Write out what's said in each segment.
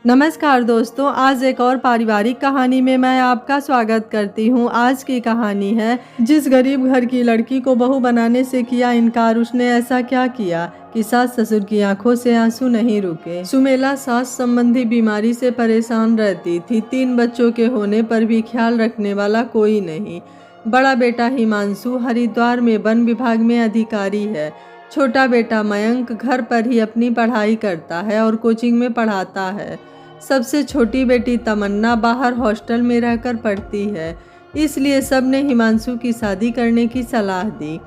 नमस्कार दोस्तों, आज एक और पारिवारिक कहानी में मैं आपका स्वागत करती हूँ। आज की कहानी है जिस गरीब घर की लड़की को बहू बनाने से किया इनकार, उसने ऐसा क्या किया कि सास ससुर की आंखों से आंसू नहीं रुके। सुमेला सास संबंधी बीमारी से परेशान रहती थी। 3 बच्चों के होने पर भी ख्याल रखने वाला कोई नहीं। बड़ा बेटा हिमांशु हरिद्वार में वन विभाग में अधिकारी है। छोटा बेटा मयंक घर पर ही अपनी पढ़ाई करता है और कोचिंग में पढ़ाता है। सबसे छोटी बेटी तमन्ना बाहर हॉस्टल में रहकर पढ़ती है, इसलिए सबने हिमांशु की शादी करने की सलाह दी।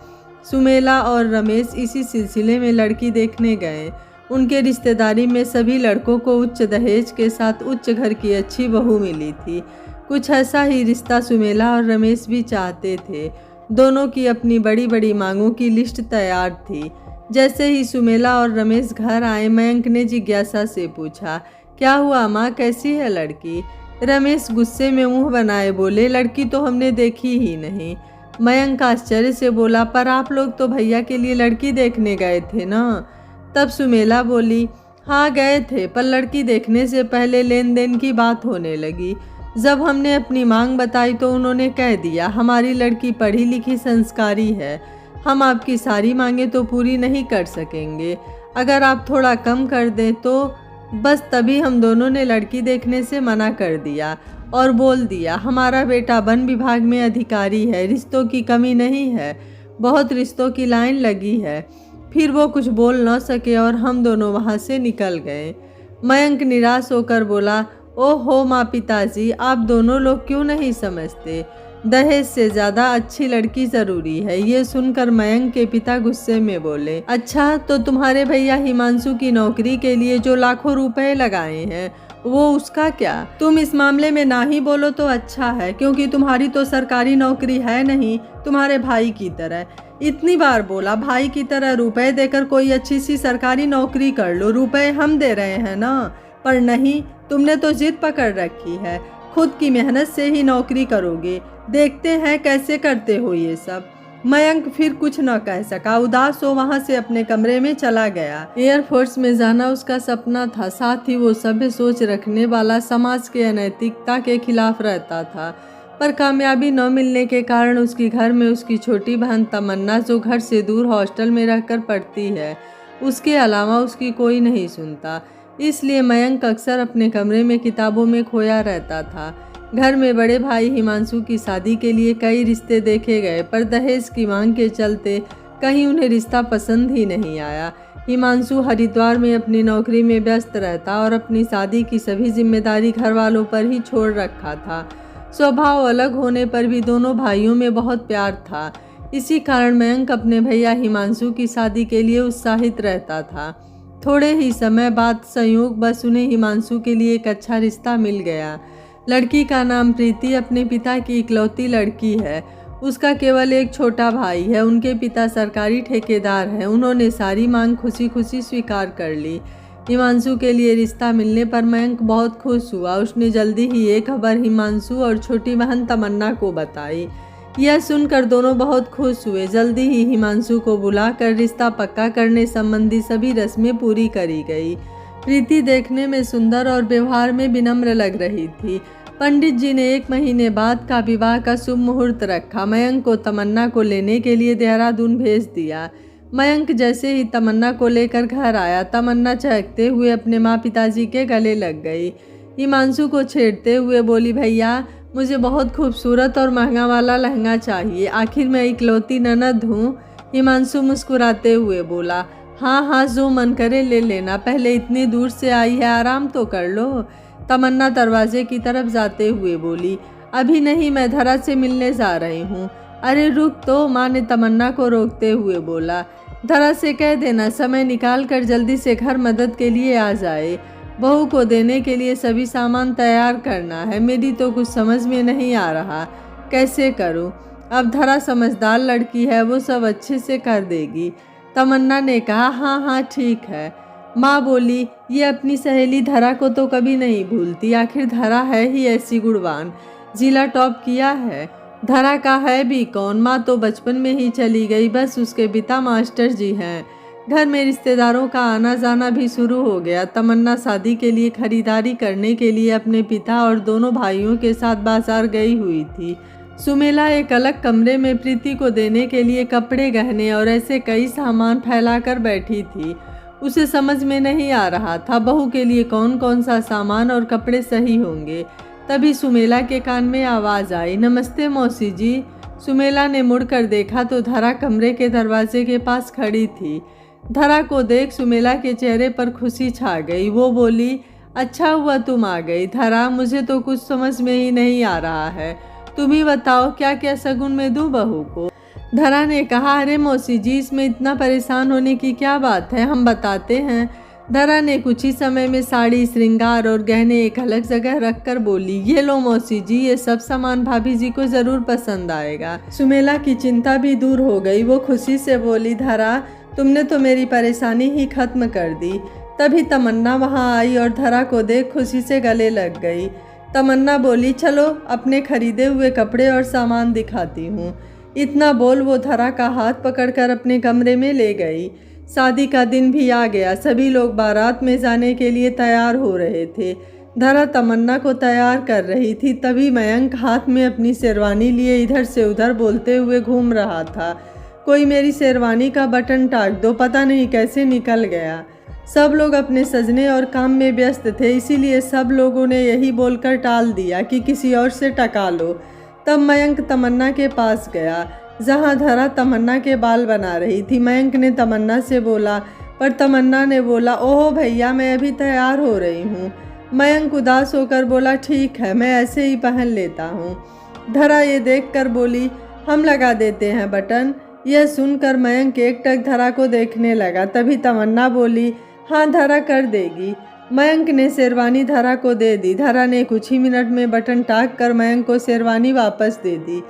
सुमेला और रमेश इसी सिलसिले में लड़की देखने गए। उनके रिश्तेदारी में सभी लड़कों को उच्च दहेज के साथ उच्च घर की अच्छी बहू मिली थी। कुछ ऐसा ही रिश्ता सुमेला और रमेश भी चाहते थे। दोनों की अपनी बड़ी बड़ी मांगों की लिस्ट तैयार थी। जैसे ही सुमेला और रमेश घर आए, मयंक ने जिज्ञासा से पूछा, क्या हुआ माँ, कैसी है लड़की? रमेश गुस्से में मुंह बनाए बोले, लड़की तो हमने देखी ही नहीं। मयंक आश्चर्य से बोला, पर आप लोग तो भैया के लिए लड़की देखने गए थे ना? तब सुमेला बोली, हाँ गए थे, पर लड़की देखने से पहले लेन देन की बात होने लगी। जब हमने अपनी मांग बताई तो उन्होंने कह दिया, हमारी लड़की पढ़ी लिखी संस्कारी है, हम आपकी सारी मांगे तो पूरी नहीं कर सकेंगे, अगर आप थोड़ा कम कर दें तो। बस तभी हम दोनों ने लड़की देखने से मना कर दिया और बोल दिया, हमारा बेटा वन विभाग में अधिकारी है, रिश्तों की कमी नहीं है, बहुत रिश्तों की लाइन लगी है। फिर वो कुछ बोल न सके और हम दोनों वहाँ से निकल गए। मयंक निराश होकर बोला, ओहो माँ पिताजी, आप दोनों लोग क्यों नहीं समझते, दहेज से ज्यादा अच्छी लड़की जरूरी है। ये सुनकर मयंक के पिता गुस्से में बोले, अच्छा तो तुम्हारे भैया हिमांशु की नौकरी के लिए जो लाखों रुपए लगाए हैं वो उसका क्या? तुम इस मामले में ना ही बोलो तो अच्छा है, क्योंकि तुम्हारी तो सरकारी नौकरी है नहीं, तुम्हारे भाई की तरह। इतनी बार बोला, भाई की तरह रुपए देकर कोई अच्छी सी सरकारी नौकरी कर लो, रुपए हम दे रहे हैं ना। पर नहीं, तुमने तो जिद पकड़ रखी है, खुद की मेहनत से ही नौकरी करोगे, देखते हैं कैसे करते हो ये सब। मयंक फिर कुछ न कह सका, उदास हो वहां से अपने कमरे में चला गया। एयरफोर्स में जाना उसका सपना था, साथ ही वो सभ्य सोच रखने वाला, समाज के अनैतिकता के खिलाफ रहता था। पर कामयाबी न मिलने के कारण उसकी घर में उसकी छोटी बहन तमन्ना, जो घर से दूर हॉस्टल में रहकर पढ़ती है, उसके अलावा उसकी कोई नहीं सुनता। इसलिए मयंक अक्सर अपने कमरे में किताबों में खोया रहता था। घर में बड़े भाई हिमांशु की शादी के लिए कई रिश्ते देखे गए, पर दहेज की मांग के चलते कहीं उन्हें रिश्ता पसंद ही नहीं आया। हिमांशु हरिद्वार में अपनी नौकरी में व्यस्त रहता और अपनी शादी की सभी जिम्मेदारी घर वालों पर ही छोड़ रखा था। स्वभाव अलग होने पर भी दोनों भाइयों में बहुत प्यार था। इसी कारण मयंक अपने भैया हिमांशु की शादी के लिए उत्साहित रहता था। थोड़े ही समय बाद संयोग बस उन्हें हिमांशु के लिए एक अच्छा रिश्ता मिल गया। लड़की का नाम प्रीति अपने पिता की इकलौती लड़की है। उसका केवल एक छोटा भाई है। उनके पिता सरकारी ठेकेदार हैं। उन्होंने सारी मांग खुशी खुशी स्वीकार कर ली। हिमांशु के लिए रिश्ता मिलने पर मयंक बहुत खुश हुआ। उसने जल्दी ही ये खबर हिमांशु और छोटी बहन तमन्ना को बताई। यह सुनकर दोनों बहुत खुश हुए। जल्दी ही हिमांशु को बुलाकर रिश्ता पक्का करने संबंधी सभी रस्में पूरी करी गई। प्रीति देखने में सुंदर और व्यवहार में विनम्र लग रही थी। पंडित जी ने 1 महीने बाद का विवाह का शुभ मुहूर्त रखा। मयंक को तमन्ना को लेने के लिए देहरादून भेज दिया। मयंक जैसे ही तमन्ना को लेकर घर आया, तमन्ना चहकते हुए अपने माँ पिताजी के गले लग गई। हिमांशु को छेड़ते हुए बोली, भैया मुझे बहुत खूबसूरत और महंगा वाला लहंगा चाहिए, आखिर मैं इकलौती ननद हूँ। हिमांशु मुस्कुराते हुए बोला, हाँ हाँ जो मन करे ले लेना, पहले इतनी दूर से आई है, आराम तो कर लो। तमन्ना दरवाजे की तरफ जाते हुए बोली, अभी नहीं, मैं धरा से मिलने जा रही हूँ। अरे रुक तो, माँ ने तमन्ना को रोकते हुए बोला, धरा से कह देना समय निकाल कर जल्दी से घर मदद के लिए आ जाए। बहू को देने के लिए सभी सामान तैयार करना है। मेरी तो कुछ समझ में नहीं आ रहा, कैसे करूं? अब धरा समझदार लड़की है, वो सब अच्छे से कर देगी। तमन्ना ने कहा, हाँ हाँ ठीक है। माँ बोली, ये अपनी सहेली धरा को तो कभी नहीं भूलती, आखिर धरा है ही ऐसी गुणवान, जिला टॉप किया है। धरा का है भी कौन, माँ तो बचपन में ही चली गई, बस उसके पिता मास्टर जी हैं। घर में रिश्तेदारों का आना जाना भी शुरू हो गया। तमन्ना शादी के लिए खरीदारी करने के लिए अपने पिता और दोनों भाइयों के साथ बाजार गई हुई थी। सुमेला एक अलग कमरे में प्रीति को देने के लिए कपड़े, गहने और ऐसे कई सामान फैलाकर बैठी थी। उसे समझ में नहीं आ रहा था बहू के लिए कौन कौन सा सामान और कपड़े सही होंगे। तभी सुमेला के कान में आवाज़ आई, नमस्ते मौसी जी। सुमेला ने मुड़कर देखा तो धरा कमरे के दरवाजे के पास खड़ी थी। धरा को देख सुमेला के चेहरे पर खुशी छा गई। वो बोली, अच्छा हुआ तुम आ गई धरा, मुझे तो कुछ समझ में ही नहीं आ रहा है। तुम ही बताओ क्या क्या शगुन में दूं बहू को। धरा ने कहा, अरे मौसी जी, इसमें इतना परेशान होने की क्या बात है, हम बताते हैं। धरा ने कुछ ही समय में साड़ी, श्रृंगार और गहने एक अलग जगह रखकर बोली, ये लो मौसी जी, ये सब सामान भाभी जी को ज़रूर पसंद आएगा। सुमेला की चिंता भी दूर हो गई। वो खुशी से बोली, धरा तुमने तो मेरी परेशानी ही खत्म कर दी। तभी तमन्ना वहाँ आई और धरा को देख खुशी से गले लग गई। तमन्ना बोली, चलो अपने खरीदे हुए कपड़े और सामान दिखाती हूँ। इतना बोल वो धरा का हाथ पकड़कर अपने कमरे में ले गई। शादी का दिन भी आ गया। सभी लोग बारात में जाने के लिए तैयार हो रहे थे। धरा तमन्ना को तैयार कर रही थी। तभी मयंक हाथ में अपनी शेरवानी लिए इधर से उधर बोलते हुए घूम रहा था, कोई मेरी शेरवानी का बटन टाक दो, पता नहीं कैसे निकल गया। सब लोग अपने सजने और काम में व्यस्त थे, इसीलिए सब लोगों ने यही बोलकर टाल दिया कि किसी और से टका लो। तब मयंक तमन्ना के पास गया जहां धरा तमन्ना के बाल बना रही थी। मयंक ने तमन्ना से बोला, पर तमन्ना ने बोला, ओहो भैया, मैं अभी तैयार हो रही हूँ। मयंक उदास होकर बोला, ठीक है, मैं ऐसे ही पहन लेता हूँ। धरा ये देखकर बोली, हम लगा देते हैं बटन। यह सुनकर मयंक एकटक धरा को देखने लगा। तभी तमन्ना बोली, हाँ धरा कर देगी। मयंक ने शेरवानी धरा को दे दी। धरा ने कुछ ही मिनट में बटन टाक कर मयंक को शेरवानी वापस दे दी।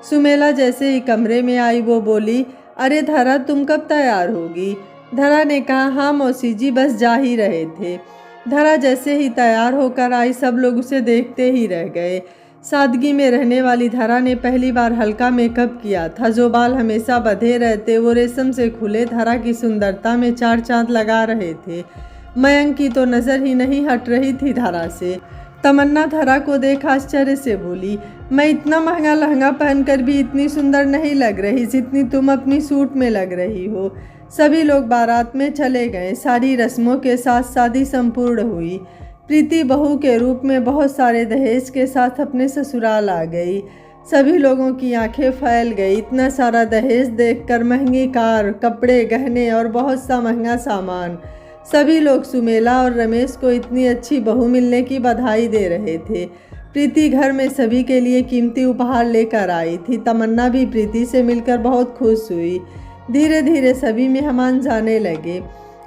सुमेला जैसे ही कमरे में आई वो बोली, अरे धरा तुम कब तैयार होगी। धरा ने कहा, हाँ मौसी जी, बस जा ही रहे थे। धरा जैसे ही तैयार होकर आई सब लोग उसे देखते ही रह गए। सादगी में रहने वाली धरा ने पहली बार हल्का मेकअप किया था। जो बाल हमेशा बंधे रहते वो रेशम से खुले धरा की सुंदरता में चार चांद लगा रहे थे। मयंक की तो नज़र ही नहीं हट रही थी धरा से। तमन्ना धरा को देख आश्चर्य से बोली, मैं इतना महंगा लहंगा पहनकर भी इतनी सुंदर नहीं लग रही जितनी तुम अपनी सूट में लग रही हो। सभी लोग बारात में चले गए। सारी रस्मों के साथ शादी संपूर्ण हुई। प्रीति बहू के रूप में बहुत सारे दहेज के साथ अपने ससुराल आ गई। सभी लोगों की आंखें फैल गई। इतना सारा दहेज देखकर, महंगी कार, कपड़े, गहने और बहुत सा महंगा सामान। सभी लोग सुमेला और रमेश को इतनी अच्छी बहू मिलने की बधाई दे रहे थे। प्रीति घर में सभी के लिए कीमती उपहार लेकर आई थी। तमन्ना भी प्रीति से मिलकर बहुत खुश हुई। धीरे धीरे सभी मेहमान जाने लगे।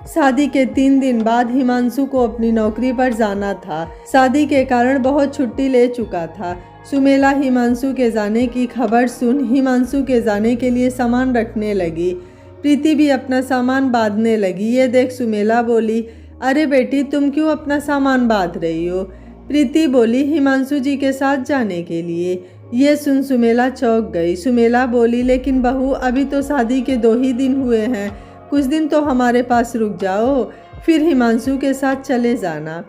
शादी के 3 दिन बाद हिमांशु को अपनी नौकरी पर जाना था। शादी के कारण बहुत छुट्टी ले चुका था। सुमेला हिमांशु के जाने की खबर सुन हिमांशु के जाने के लिए सामान रखने लगी। प्रीति भी अपना सामान बांधने लगी। ये देख सुमेला बोली, अरे बेटी, तुम क्यों अपना सामान बांध रही हो। प्रीति बोली, हिमांशु जी के साथ जाने के लिए। ये सुन सुमेला चौंक गई। सुमेला बोली, लेकिन बहू, अभी तो शादी के 2 ही दिन हुए हैं, कुछ दिन तो हमारे पास रुक जाओ, फिर हिमांशु के साथ चले जाना।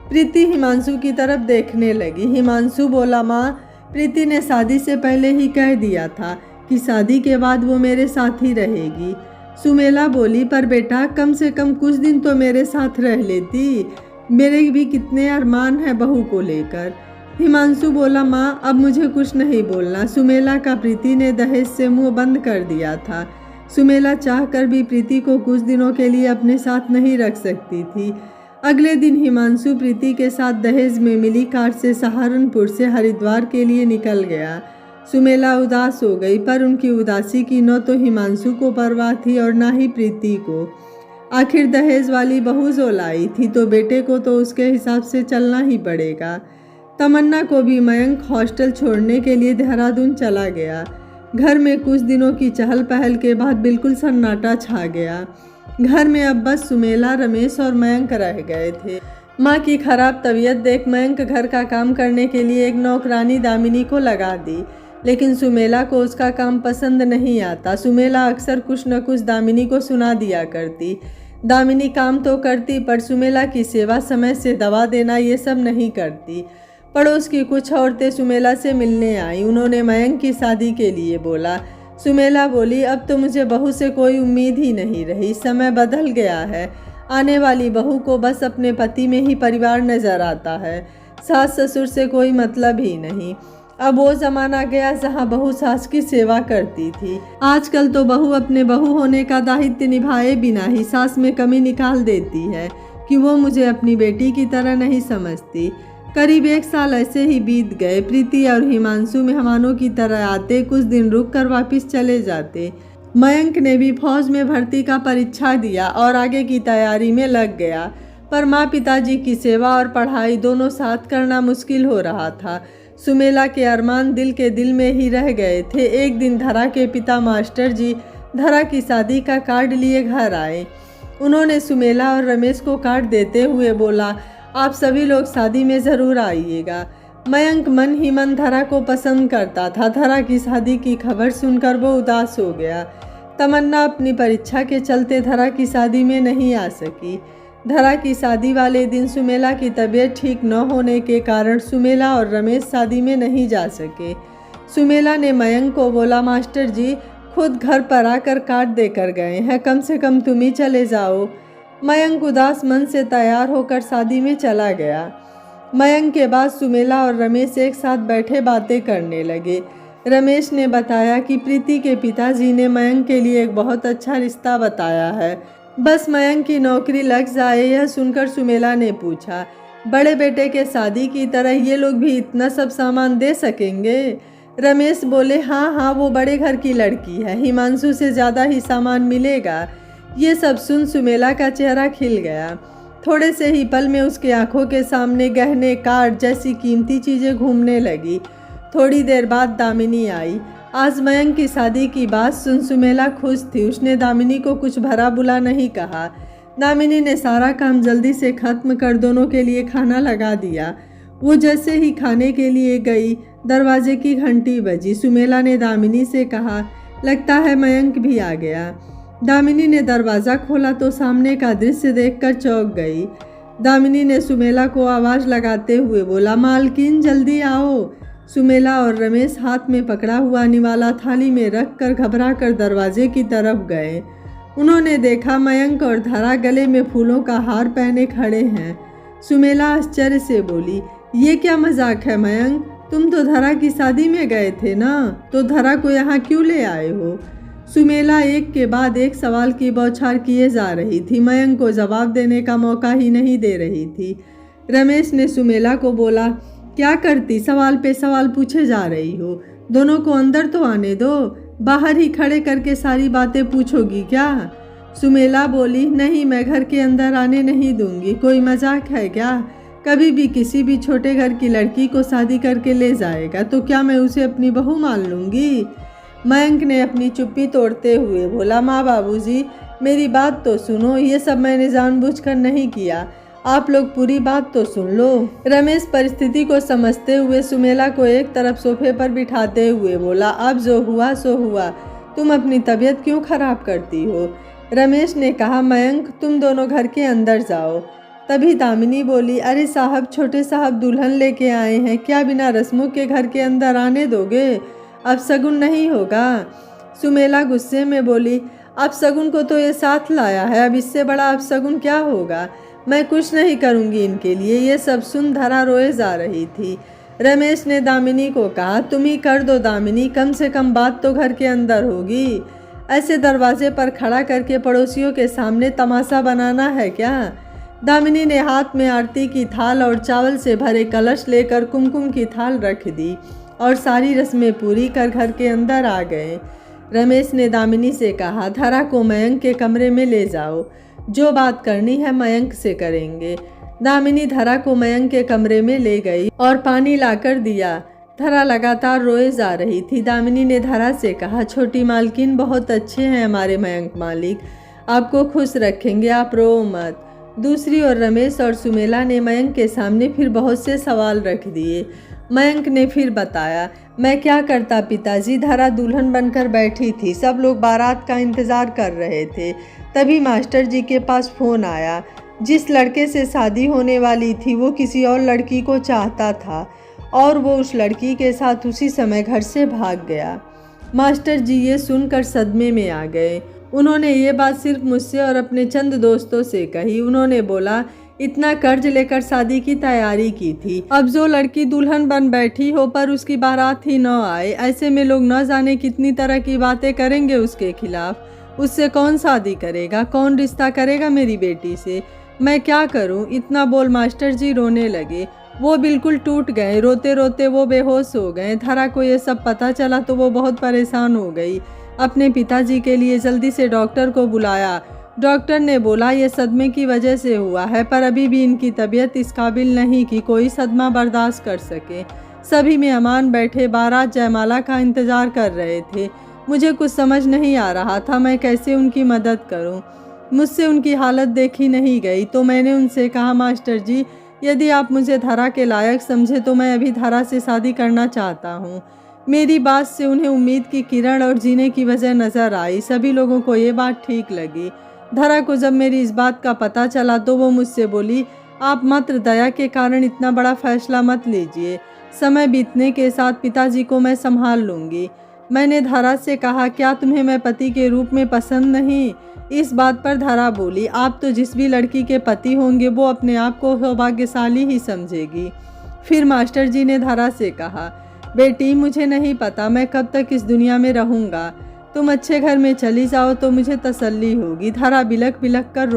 प्रीति हिमांशु की तरफ देखने लगी। हिमांशु बोला, माँ, प्रीति ने शादी से पहले ही कह दिया था कि शादी के बाद वो मेरे साथ ही रहेगी। सुमेला बोली, पर बेटा, कम से कम कुछ दिन तो मेरे साथ रह लेती, मेरे भी कितने अरमान हैं बहू को लेकर। हिमांशु बोला, माँ, अब मुझे कुछ नहीं बोलना। सुमेला का प्रीति ने दहेज से मुंह बंद कर दिया था। सुमेला चाहकर भी प्रीति को कुछ दिनों के लिए अपने साथ नहीं रख सकती थी। अगले दिन हिमांशु प्रीति के साथ दहेज में मिली कार से सहारनपुर से हरिद्वार के लिए निकल गया। सुमेला उदास हो गई, पर उनकी उदासी की न तो हिमांशु को परवाह थी और ना ही प्रीति को। आखिर दहेज वाली बहू जो लाई थी तो बेटे को तो उसके हिसाब से चलना ही पड़ेगा। तमन्ना को भी मयंक हॉस्टल छोड़ने के लिए देहरादून चला गया। घर में कुछ दिनों की चहल पहल के बाद बिल्कुल सन्नाटा छा गया। घर में अब बस सुमेला, रमेश और मयंक रह गए थे। माँ की खराब तबीयत देख मयंक घर का काम करने के लिए एक नौकरानी दामिनी को लगा दी। लेकिन सुमेला को उसका काम पसंद नहीं आता। सुमेला अक्सर कुछ न कुछ दामिनी को सुना दिया करती। दामिनी काम तो करती पर सुमेला की सेवा, समय से दवा देना ये सब नहीं करती। पड़ोस की कुछ औरतें सुमेला से मिलने आई। उन्होंने मयंक की शादी के लिए बोला। सुमेला बोली, अब तो मुझे बहू से कोई उम्मीद ही नहीं रही। समय बदल गया है। आने वाली बहू को बस अपने पति में ही परिवार नजर आता है। सास ससुर से कोई मतलब ही नहीं। अब वो ज़माना गया जहाँ बहू सास की सेवा करती थी। आजकल तो बहू अपने बहू होने का दायित्व निभाए बिना ही सास में कमी निकाल देती है कि वो मुझे अपनी बेटी की तरह नहीं समझती। करीब 1 साल ऐसे ही बीत गए। प्रीति और हिमांशु मेहमानों की तरह आते, कुछ दिन रुक कर वापस चले जाते। मयंक ने भी फौज में भर्ती का परीक्षा दिया और आगे की तैयारी में लग गया, पर माँ पिताजी की सेवा और पढ़ाई दोनों साथ करना मुश्किल हो रहा था। सुमेला के अरमान दिल के दिल में ही रह गए थे। एक दिन धरा के पिता मास्टर जी धरा की शादी का कार्ड लिए घर आए। उन्होंने सुमेला और रमेश को कार्ड देते हुए बोला, आप सभी लोग शादी में ज़रूर आइएगा। मयंक मन ही मन धरा को पसंद करता था। धरा की शादी की खबर सुनकर वो उदास हो गया। तमन्ना अपनी परीक्षा के चलते धरा की शादी में नहीं आ सकी। धरा की शादी वाले दिन सुमेला की तबीयत ठीक न होने के कारण सुमेला और रमेश शादी में नहीं जा सके। सुमेला ने मयंक को बोला, मास्टर जी खुद घर पर आकर कार्ड देकर गए हैं, कम से कम तुम ही चले जाओ। मयंक उदास मन से तैयार होकर शादी में चला गया। मयंक के बाद सुमेला और रमेश एक साथ बैठे बातें करने लगे। रमेश ने बताया कि प्रीति के पिताजी ने मयंक के लिए एक बहुत अच्छा रिश्ता बताया है, बस मयंक की नौकरी लग जाए। यह सुनकर सुमेला ने पूछा, बड़े बेटे के शादी की तरह ये लोग भी इतना सब सामान दे सकेंगे? रमेश बोले, हाँ, वो बड़े घर की लड़की है, हिमांशु से ज़्यादा ही सामान मिलेगा। ये सब सुन सुमेला का चेहरा खिल गया। थोड़े से ही पल में उसकी आंखों के सामने गहने, कार्ड जैसी कीमती चीज़ें घूमने लगी। थोड़ी देर बाद दामिनी आई। आज मयंक की शादी की बात सुन सुमेला खुश थी। उसने दामिनी को कुछ भरा बुला नहीं कहा। दामिनी ने सारा काम जल्दी से ख़त्म कर दोनों के लिए खाना लगा दिया। वो जैसे ही खाने के लिए गई, दरवाजे की घंटी बजी। सुमेला ने दामिनी से कहा, लगता है मयंक भी आ गया। दामिनी ने दरवाज़ा खोला तो सामने का दृश्य देखकर चौंक गई। दामिनी ने सुमेला को आवाज़ लगाते हुए बोला, मालकिन जल्दी आओ। सुमेला और रमेश हाथ में पकड़ा हुआ निवाला थाली में रखकर घबराकर दरवाजे की तरफ गए। उन्होंने देखा मयंक और धरा गले में फूलों का हार पहने खड़े हैं। सुमेला आश्चर्य से बोली, ये क्या मजाक है मयंक? तुम तो धरा की शादी में गए थे ना, तो धरा को यहाँ क्यों ले आए हो? सुमेला एक के बाद एक सवाल की बौछार किए जा रही थी। मयंक को जवाब देने का मौका ही नहीं दे रही थी। रमेश ने सुमेला को बोला, क्या करती, सवाल पे सवाल पूछे जा रही हो? दोनों को अंदर तो आने दो, बाहर ही खड़े करके सारी बातें पूछोगी क्या? सुमेला बोली, नहीं, मैं घर के अंदर आने नहीं दूंगी। कोई मजाक है क्या? कभी भी किसी भी छोटे घर की लड़की को शादी करके ले जाएगा तो क्या मैं उसे अपनी बहू मान लूँगी? मयंक ने अपनी चुप्पी तोड़ते हुए बोला, माँ बाबूजी मेरी बात तो सुनो, ये सब मैंने जानबूझकर नहीं किया। आप लोग पूरी बात तो सुन लो। रमेश परिस्थिति को समझते हुए सुमेला को एक तरफ सोफे पर बिठाते हुए बोला, अब जो हुआ सो हुआ, तुम अपनी तबीयत क्यों खराब करती हो? रमेश ने कहा, मयंक तुम दोनों घर के अंदर जाओ। तभी दामिनी बोली, अरे साहब, छोटे साहब दुल्हन लेके आए हैं, क्या बिना रस्मों के घर के अंदर आने दोगे? अब शगुन नहीं होगा। सुमेला गुस्से में बोली, अब शगुन को तो ये साथ लाया है, अब इससे बड़ा अब शगुन क्या होगा? मैं कुछ नहीं करूँगी इनके लिए। ये सब सुन धरा रोए जा रही थी। रमेश ने दामिनी को कहा, तुम ही कर दो दामिनी, कम से कम बात तो घर के अंदर होगी। ऐसे दरवाजे पर खड़ा करके पड़ोसियों के सामने तमाशा बनाना है क्या? दामिनी ने हाथ में आरती की थाल और चावल से भरे कलश लेकर कुमकुम की थाल रख दी और सारी रस्में पूरी कर घर के अंदर आ गए। रमेश ने दामिनी से कहा, धरा को मयंक के कमरे में ले जाओ, जो बात करनी है मयंक से करेंगे। दामिनी धरा को मयंक के कमरे में ले गई और पानी लाकर दिया। धरा लगातार रोए जा रही थी। दामिनी ने धरा से कहा, छोटी मालकिन बहुत अच्छे हैं हमारे मयंक मालिक, आपको खुश रखेंगे, आप रो मत। दूसरी ओर रमेश और सुमेला ने मयंक के सामने फिर बहुत से सवाल रख दिए। मयंक ने फिर बताया, मैं क्या करता पिताजी, धरा दुल्हन बनकर बैठी थी, सब लोग बारात का इंतज़ार कर रहे थे। तभी मास्टर जी के पास फ़ोन आया। जिस लड़के से शादी होने वाली थी वो किसी और लड़की को चाहता था और वो उस लड़की के साथ उसी समय घर से भाग गया। मास्टर जी ये सुनकर सदमे में आ गए। उन्होंने ये बात सिर्फ मुझसे और अपने चंद दोस्तों से कही। उन्होंने बोला, इतना कर्ज लेकर शादी की तैयारी की थी, अब जो लड़की दुल्हन बन बैठी हो पर उसकी बारात ही न आए, ऐसे में लोग न जाने कितनी तरह की बातें करेंगे उसके खिलाफ। उससे कौन शादी करेगा, कौन रिश्ता करेगा मेरी बेटी से? मैं क्या करूं? इतना बोल मास्टर जी रोने लगे। वो बिल्कुल टूट गए। रोते रोते वो बेहोश हो गए। धरा को ये सब पता चला तो वो बहुत परेशान हो गई। अपने पिताजी के लिए जल्दी से डॉक्टर को बुलाया। डॉक्टर ने बोला ये सदमे की वजह से हुआ है, पर अभी भी इनकी तबीयत इस काबिल नहीं कि कोई सदमा बर्दाश्त कर सके। सभी मेहमान बैठे बारात जयमाला का इंतज़ार कर रहे थे। मुझे कुछ समझ नहीं आ रहा था मैं कैसे उनकी मदद करूं। मुझसे उनकी हालत देखी नहीं गई तो मैंने उनसे कहा, मास्टर जी यदि आप मुझे धरा के लायक समझे तो मैं अभी धरा से शादी करना चाहता हूँ। मेरी बात से उन्हें उम्मीद की किरण और जीने की वजह नज़र आई। सभी लोगों को ये बात ठीक लगी। धरा को जब मेरी इस बात का पता चला तो वो मुझसे बोली, आप मात्र दया के कारण इतना बड़ा फैसला मत लीजिए, समय बीतने के साथ पिताजी को मैं संभाल लूँगी। मैंने धरा से कहा, क्या तुम्हें मैं पति के रूप में पसंद नहीं? इस बात पर धरा बोली, आप तो जिस भी लड़की के पति होंगे वो अपने आप को सौभाग्यशाली ही समझेगी। फिर मास्टर जी ने धरा से कहा, बेटी मुझे नहीं पता मैं कब तक इस दुनिया में रहूँगा, तुम अच्छे घर में चली जाओ तो मुझे तसल्ली होगी। धरा बिलक बिलक कर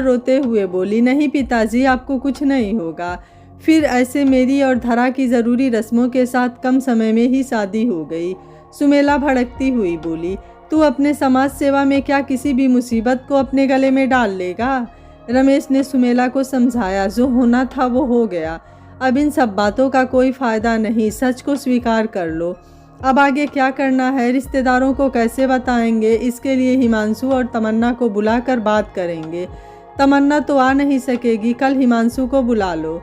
रोते हुए बोली, नहीं पिताजी आपको कुछ नहीं होगा। फिर ऐसे मेरी और धरा की ज़रूरी रस्मों के साथ कम समय में ही शादी हो गई। सुमेला भड़कती हुई बोली, तू अपने समाज सेवा में क्या किसी भी मुसीबत को अपने गले में डाल लेगा? रमेश ने सुमेला को समझाया, जो होना था वो हो गया, अब इन सब बातों का कोई फ़ायदा नहीं, सच को स्वीकार कर लो। अब आगे क्या करना है, रिश्तेदारों को कैसे बताएंगे? इसके लिए हिमांशु और तमन्ना को बुलाकर बात करेंगे। तमन्ना तो आ नहीं सकेगी, कल हिमांशु को बुला लो।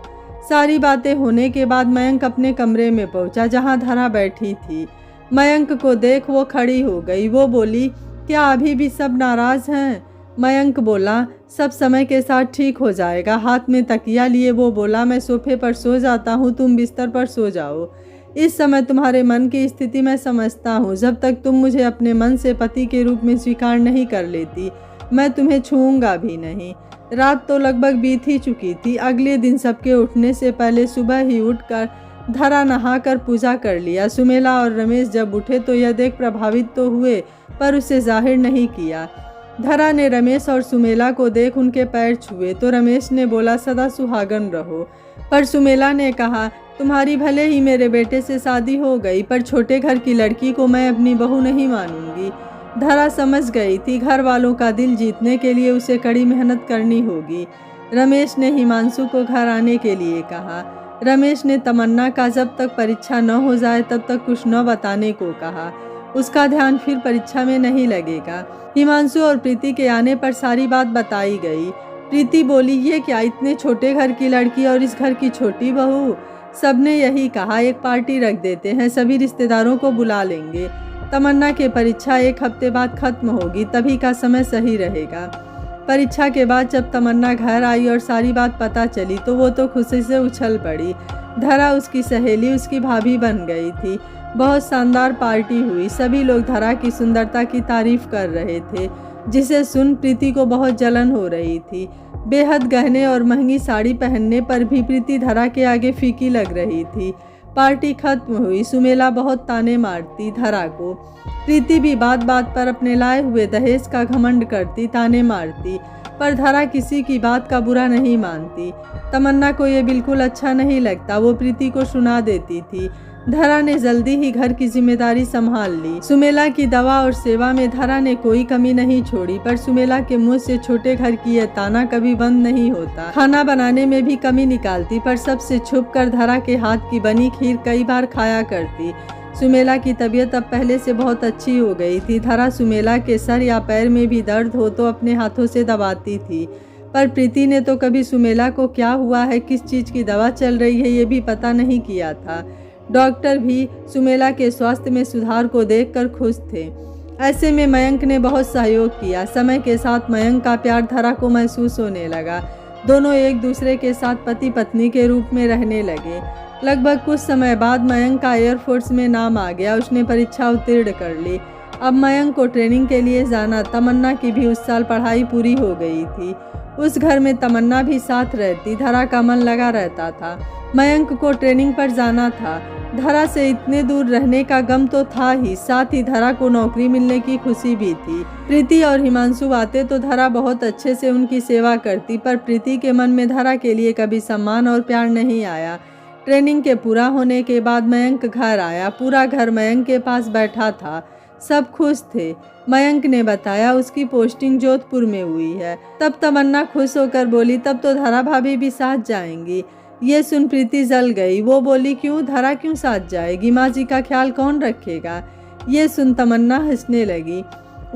सारी बातें होने के बाद मयंक अपने कमरे में पहुंचा जहां धरा बैठी थी। मयंक को देख वो खड़ी हो गई। वो बोली, क्या अभी भी सब नाराज़ हैं? मयंक बोला, सब समय के साथ ठीक हो जाएगा। हाथ में तकिया लिए वो बोला, मैं सोफे पर सो जाता हूँ, तुम बिस्तर पर सो जाओ। इस समय तुम्हारे मन की स्थिति मैं समझता हूँ। जब तक तुम मुझे अपने मन से पति के रूप में स्वीकार नहीं कर लेती मैं तुम्हें छूऊंगा भी नहीं। रात तो लगभग बीत ही चुकी थी। अगले दिन सबके उठने से पहले सुबह ही उठकर धरा नहाकर पूजा कर लिया। सुमेला और रमेश जब उठे तो यह देख प्रभावित तो हुए पर उसे जाहिर नहीं किया। धरा ने रमेश और सुमेला को देख उनके पैर छुए तो रमेश ने बोला, सदा सुहागन रहो। पर सुमेला ने कहा, तुम्हारी भले ही मेरे बेटे से शादी हो गई पर छोटे घर की लड़की को मैं अपनी बहू नहीं मानूंगी। धरा समझ गई थी घर वालों का दिल जीतने के लिए उसे कड़ी मेहनत करनी होगी। रमेश ने हिमांशु को घर आने के लिए कहा। रमेश ने तमन्ना का जब तक परीक्षा न हो जाए तब तक कुछ न बताने को कहा। उसका ध्यान फिर परीक्षा में नहीं लगेगा। हिमांशु और प्रीति के आने पर सारी बात बताई गई। प्रीति बोली, ये क्या, इतने छोटे घर की लड़की और इस घर की छोटी बहू? सबने यही कहा, एक पार्टी रख देते हैं, सभी रिश्तेदारों को बुला लेंगे। तमन्ना की परीक्षा 1 हफ्ते बाद खत्म होगी, तभी का समय सही रहेगा। परीक्षा के बाद जब तमन्ना घर आई और सारी बात पता चली तो वो तो खुशी से उछल पड़ी। धरा उसकी सहेली, उसकी भाभी बन गई थी। बहुत शानदार पार्टी हुई। सभी लोग धरा की सुंदरता की तारीफ कर रहे थे, जिसे सुन प्रीति को बहुत जलन हो रही थी। बेहद गहने और महंगी साड़ी पहनने पर भी प्रीति धरा के आगे फीकी लग रही थी। पार्टी खत्म हुई। सुमेला बहुत ताने मारती धरा को। प्रीति भी बात बात पर अपने लाए हुए दहेज का घमंड करती, ताने मारती, पर धरा किसी की बात का बुरा नहीं मानती। तमन्ना को ये बिल्कुल अच्छा नहीं लगता, वो प्रीति को सुना देती थी। धरा ने जल्दी ही घर की जिम्मेदारी संभाल ली। सुमेला की दवा और सेवा में धरा ने कोई कमी नहीं छोड़ी, पर सुमेला के मुंह से छोटे घर की यह ताना कभी बंद नहीं होता। खाना बनाने में भी कमी निकालती, पर सबसे छुप कर धरा के हाथ की बनी खीर कई बार खाया करती। सुमेला की तबीयत अब पहले से बहुत अच्छी हो गई थी। धरा सुमेला के सर या पैर में भी दर्द हो तो अपने हाथों से दबाती थी। पर प्रीति ने तो कभी सुमेला को क्या हुआ है, किस चीज़ की दवा चल रही है, ये भी पता नहीं किया था। डॉक्टर भी सुमेला के स्वास्थ्य में सुधार को देखकर खुश थे। ऐसे में मयंक ने बहुत सहयोग किया। समय के साथ मयंक का प्यार धरा को महसूस होने लगा। दोनों एक दूसरे के साथ पति पत्नी के रूप में रहने लगे। लगभग कुछ समय बाद मयंक का एयरफोर्स में नाम आ गया। उसने परीक्षा उत्तीर्ण कर ली। अब मयंक को ट्रेनिंग के लिए जाना। तमन्ना की भी उस साल पढ़ाई पूरी हो गई थी। उस घर में तमन्ना भी साथ रहती। धरा का मन लगा रहता था। मयंक को ट्रेनिंग पर जाना था। धरा से इतने दूर रहने का गम तो था ही, साथ ही धरा को नौकरी मिलने की खुशी भी थी। प्रीति और हिमांशु आते तो धरा बहुत अच्छे से उनकी सेवा करती, पर प्रीति के मन में धरा के लिए कभी सम्मान और प्यार नहीं आया। ट्रेनिंग के पूरा होने के बाद मयंक घर आया। पूरा घर मयंक के पास बैठा था। सब खुश थे। मयंक ने बताया उसकी पोस्टिंग जोधपुर में हुई है। तब तमन्ना खुश होकर बोली, तब तो धरा भाभी भी साथ जाएंगी। ये सुन प्रीति जल गई। वो बोली, क्यों, धरा क्यों साथ जाएगी? माँ जी का ख्याल कौन रखेगा? ये सुन तमन्ना हंसने लगी।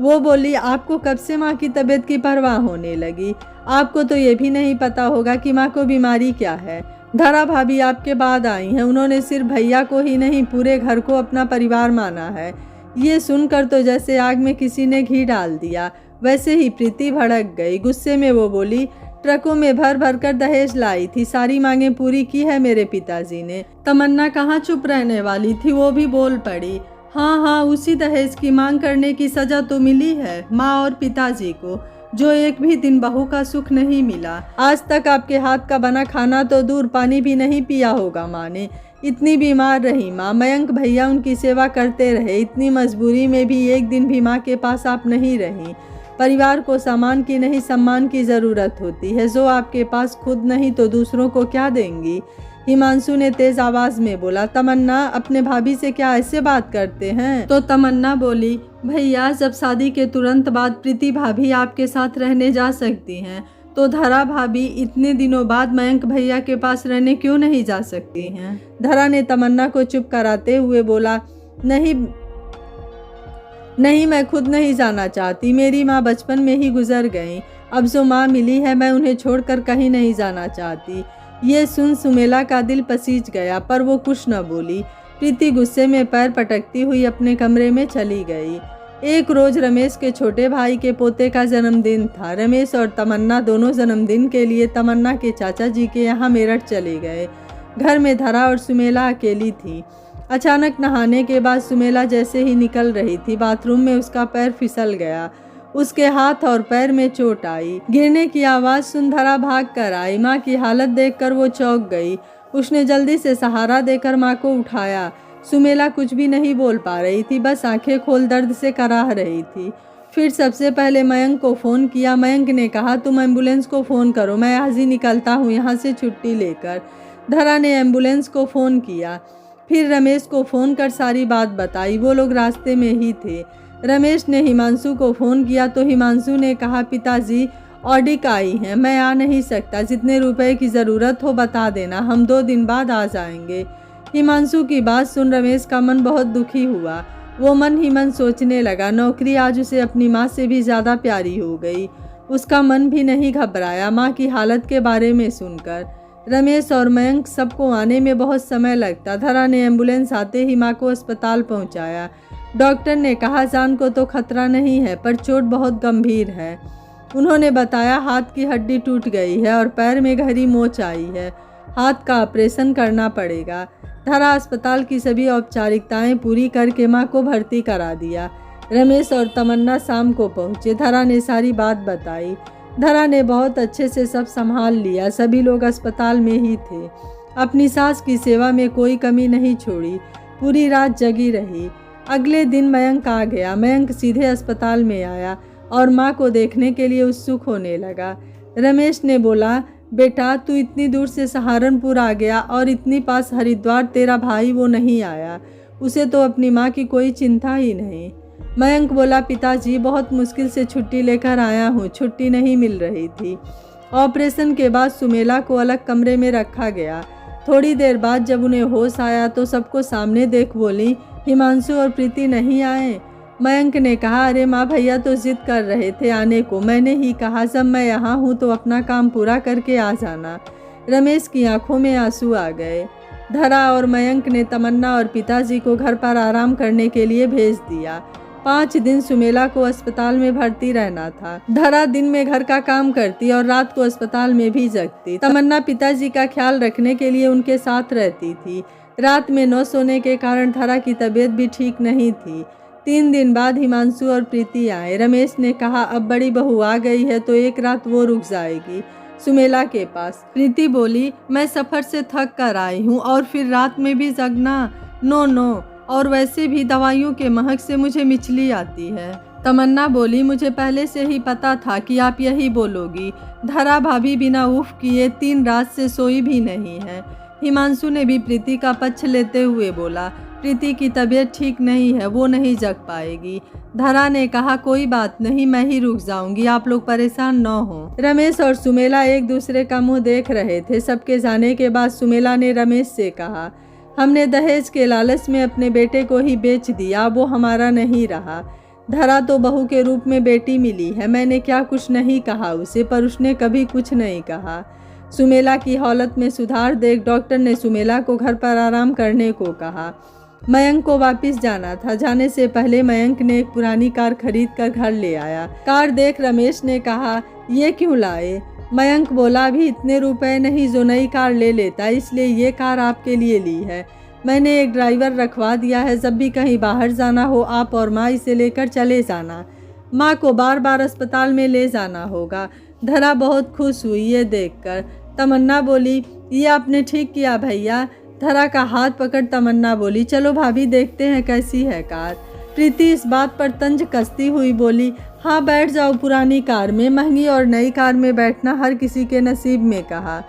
वो बोली, आपको कब से माँ की तबीयत की परवाह होने लगी? आपको तो ये भी नहीं पता होगा कि माँ को बीमारी क्या है। धरा भाभी आपके बाद आई हैं। उन्होंने सिर्फ भैया को ही नहीं, पूरे घर को अपना परिवार माना है। ये सुनकर तो जैसे आग में किसी ने घी डाल दिया। वैसे ही प्रीति भड़क गई। गुस्से में वो बोली, ट्रकों में भर भर कर दहेज लाई थी, सारी मांगें पूरी की है मेरे पिताजी ने। तमन्ना कहाँ चुप रहने वाली थी, वो भी बोल पड़ी, हाँ हाँ, उसी दहेज की मांग करने की सजा तो मिली है माँ और पिताजी को, जो एक भी दिन बहू का सुख नहीं मिला। आज तक आपके हाथ का बना खाना तो दूर, पानी भी नहीं पिया होगा माँ ने। इतनी बीमार रही माँ, मयंक भैया उनकी सेवा करते रहे। इतनी मजबूरी में भी एक दिन भी माँ के पास आप नहीं रही। परिवार को सामान की नहीं, सम्मान की ज़रूरत होती है। जो आपके पास खुद नहीं तो दूसरों को क्या देंगी? हिमांशु ने तेज आवाज में बोला। तमन्ना, अपने भाभी से क्या ऐसे बात करते हैं? तो तमन्ना बोली, भैया जब शादी के तुरंत बाद प्रीति भाभी आपके साथ रहने जा सकती हैं, तो धरा भाभी इतने दिनों बाद मयंक भैया के पास रहने क्यों नहीं जा सकती हैं? धरा ने तमन्ना को चुप कराते हुए बोला, नहीं, मैं खुद नहीं जाना चाहती। मेरी माँ बचपन में ही गुजर गई। अब जो माँ मिली है, मैं उन्हें छोड़कर कहीं नहीं जाना चाहती। ये सुन सुमेला का दिल पसीज गया, पर वो कुछ न बोली। प्रीति गुस्से में पैर पटकती हुई अपने कमरे में चली गई। एक रोज रमेश के छोटे भाई के पोते का जन्मदिन था। रमेश और तमन्ना दोनों जन्मदिन के लिए तमन्ना के चाचा जी के यहाँ मेरठ चले गए। घर में धरा और सुमेला अकेली थी। अचानक नहाने के बाद सुमेला जैसे ही निकल रही थी, बाथरूम में उसका पैर फिसल गया। उसके हाथ और पैर में चोट आई। गिरने की आवाज़ सुन धरा भाग कर आई। माँ की हालत देखकर वो चौंक गई। उसने जल्दी से सहारा देकर माँ को उठाया। सुमेला कुछ भी नहीं बोल पा रही थी, बस आंखें खोल दर्द से कराह रही थी। फिर सबसे पहले मयंक को फ़ोन किया। मयंक ने कहा, तुम एम्बुलेंस को फ़ोन करो, मैं आज ही निकलता हूँ यहाँ से छुट्टी लेकर। धरा ने एम्बुलेंस को फ़ोन किया। फिर रमेश को फ़ोन कर सारी बात बताई। वो लोग रास्ते में ही थे। रमेश ने हिमांशु को फ़ोन किया तो हिमांशु ने कहा, पिताजी ऑडिक आई हैं, मैं आ नहीं सकता। जितने रुपए की ज़रूरत हो बता देना, हम 2 दिन बाद आ जाएंगे। हिमांशु की बात सुन रमेश का मन बहुत दुखी हुआ। वो मन ही मन सोचने लगा, नौकरी आज उसे अपनी माँ से भी ज़्यादा प्यारी हो गई। उसका मन भी नहीं घबराया माँ की हालत के बारे में सुनकर। रमेश और मयंक सबको आने में बहुत समय लगता। धरा ने एम्बुलेंस आते ही माँ को अस्पताल पहुँचाया। डॉक्टर ने कहा, जान को तो खतरा नहीं है, पर चोट बहुत गंभीर है। उन्होंने बताया, हाथ की हड्डी टूट गई है और पैर में गहरी मोच आई है। हाथ का ऑपरेशन करना पड़ेगा। धरा अस्पताल की सभी औपचारिकताएं पूरी करके माँ को भर्ती करा दिया। रमेश और तमन्ना शाम को पहुँचे। धरा ने सारी बात बताई। धरा ने बहुत अच्छे से सब संभाल लिया। सभी लोग अस्पताल में ही थे। अपनी सास की सेवा में कोई कमी नहीं छोड़ी। पूरी रात जगी रही। अगले दिन मयंक आ गया। मयंक सीधे अस्पताल में आया और माँ को देखने के लिए उत्सुक होने लगा। रमेश ने बोला, बेटा तू इतनी दूर से सहारनपुर आ गया और इतनी पास हरिद्वार, तेरा भाई वो नहीं आया। उसे तो अपनी माँ की कोई चिंता ही नहीं। मयंक बोला, पिताजी बहुत मुश्किल से छुट्टी लेकर आया हूँ, छुट्टी नहीं मिल रही थी। ऑपरेशन के बाद सुमेला को अलग कमरे में रखा गया। थोड़ी देर बाद जब उन्हें होश आया तो सबको सामने देख बोली, हिमांशु और प्रीति नहीं आए। मयंक ने कहा, अरे माँ, भैया तो जिद कर रहे थे आने को, मैंने ही कहा जब मैं यहाँ हूँ तो अपना काम पूरा करके आ जाना। रमेश की आंखों में आंसू आ गए। धरा और मयंक ने तमन्ना और पिताजी को घर पर आराम करने के लिए भेज दिया। 5 दिन सुमेला को अस्पताल में भर्ती रहना था। धरा दिन में घर का काम करती और रात को अस्पताल में भी जगती। तमन्ना पिताजी का ख्याल रखने के लिए उनके साथ रहती थी। रात में न सोने के कारण धरा की तबीयत भी ठीक नहीं थी। 3 दिन बाद हिमांशु और प्रीति आए। रमेश ने कहा, अब बड़ी बहू आ गई है तो एक रात वो रुक जाएगी सुमेला के पास। प्रीति बोली, मैं सफ़र से थक कर आई हूँ और फिर रात में भी जगना, नो, और वैसे भी दवाइयों के महक से मुझे मिचली आती है। तमन्ना बोली, मुझे पहले से ही पता था कि आप यही बोलोगी। धरा भाभी बिना उफ किए 3 रात से सोई भी नहीं है। हिमांशु ने भी प्रीति का पक्ष लेते हुए बोला, प्रीति की तबीयत ठीक नहीं है, वो नहीं जग पाएगी। धरा ने कहा, कोई बात नहीं, मैं ही रुक जाऊंगी, आप लोग परेशान न हो। रमेश और सुमेला एक दूसरे का मुंह देख रहे थे। सबके जाने के बाद सुमेला ने रमेश से कहा, हमने दहेज के लालच में अपने बेटे को ही बेच दिया, वो हमारा नहीं रहा। धरा तो बहू के रूप में बेटी मिली है, मैंने क्या कुछ नहीं कहा उसे, पर उसने कभी कुछ नहीं कहा। सुमेला की हालत में सुधार देख डॉक्टर ने सुमेला को घर पर आराम करने को कहा। मयंक को वापस जाना था। जाने से पहले मयंक ने एक पुरानी कार खरीद कर घर ले आया। कार देख रमेश ने कहा, ये क्यों लाए? मयंक बोला, अभी इतने रुपए नहीं जो नई कार ले लेता, इसलिए ये कार आपके लिए ली है। मैंने एक ड्राइवर रखवा दिया है, जब भी कहीं बाहर जाना हो आप और माँ इसे लेकर चले जाना। माँ को बार बार अस्पताल में ले जाना होगा। धरा बहुत खुश हुई ये देखकर। तमन्ना बोली, ये आपने ठीक किया भैया। धरा का हाथ पकड़ तमन्ना बोली, चलो भाभी देखते हैं कैसी है कार। प्रीति इस बात पर तंज कसती हुई बोली, हाँ बैठ जाओ पुरानी कार में, महंगी और नई कार में बैठना हर किसी के नसीब में कहा।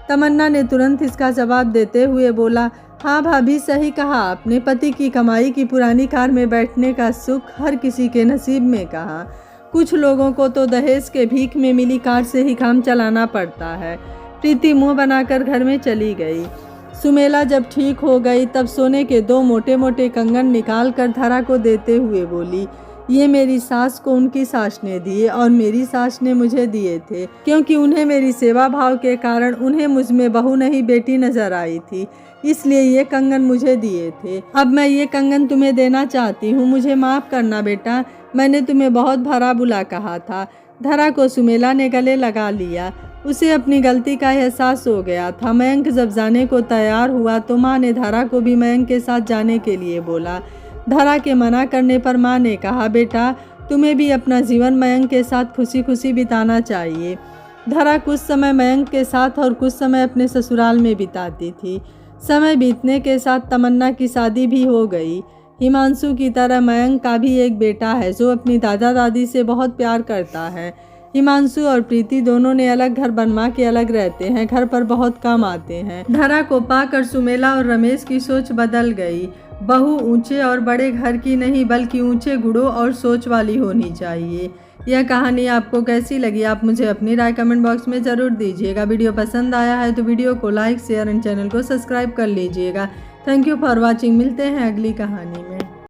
तमन्ना ने तुरंत इसका जवाब देते हुए बोला, हाँ भाभी सही कहा आपने, पति की कमाई की पुरानी कार में बैठने का सुख हर किसी के नसीब में कहा। कुछ लोगों को तो दहेज के भीख में मिली कार से ही काम चलाना पड़ता है। प्रीति मुंह बनाकर घर में चली गई। सुमेला जब ठीक हो गई तब सोने के 2 मोटे मोटे कंगन निकाल कर धरा को देते हुए बोली, ये मेरी सास को उनकी सास ने दिए और मेरी सास ने मुझे दिए थे, क्योंकि उन्हें मेरी सेवा भाव के कारण उन्हें मुझ में बहू नहीं बेटी नजर आई थी, इसलिए ये कंगन मुझे दिए थे। अब मैं ये कंगन तुम्हें देना चाहती हूँ, मुझे माफ़ करना बेटा, मैंने तुम्हें बहुत भरा बुला कहा था। धरा को सुमेला ने गले लगा लिया। उसे अपनी गलती का एहसास हो गया था। मयंक जब जाने को तैयार हुआ तो माँ ने धरा को भी मयंक के साथ जाने के लिए बोला। धरा के मना करने पर माँ ने कहा, बेटा तुम्हें भी अपना जीवन मयंक के साथ खुशी खुशी बिताना चाहिए। धरा कुछ समय मयंक के साथ और कुछ समय अपने ससुराल में बिताती थी। समय बीतने के साथ तमन्ना की शादी भी हो गई। हिमांशु की तरह मयंक का भी एक बेटा है जो अपनी दादा दादी से बहुत प्यार करता है। हिमांशु और प्रीति दोनों ने अलग घर बनवा के अलग रहते हैं, घर पर बहुत कम आते हैं। धरा को पाकर सुमेला और रमेश की सोच बदल गई। बहू ऊंचे और बड़े घर की नहीं बल्कि ऊंचे गुणों और सोच वाली होनी चाहिए। यह कहानी आपको कैसी लगी आप मुझे अपनी राय कमेंट बॉक्स में ज़रूर दीजिएगा। वीडियो पसंद आया है तो वीडियो को लाइक शेयर एंड चैनल को सब्सक्राइब कर लीजिएगा। Thank you for watching. मिलते हैं अगली कहानी में।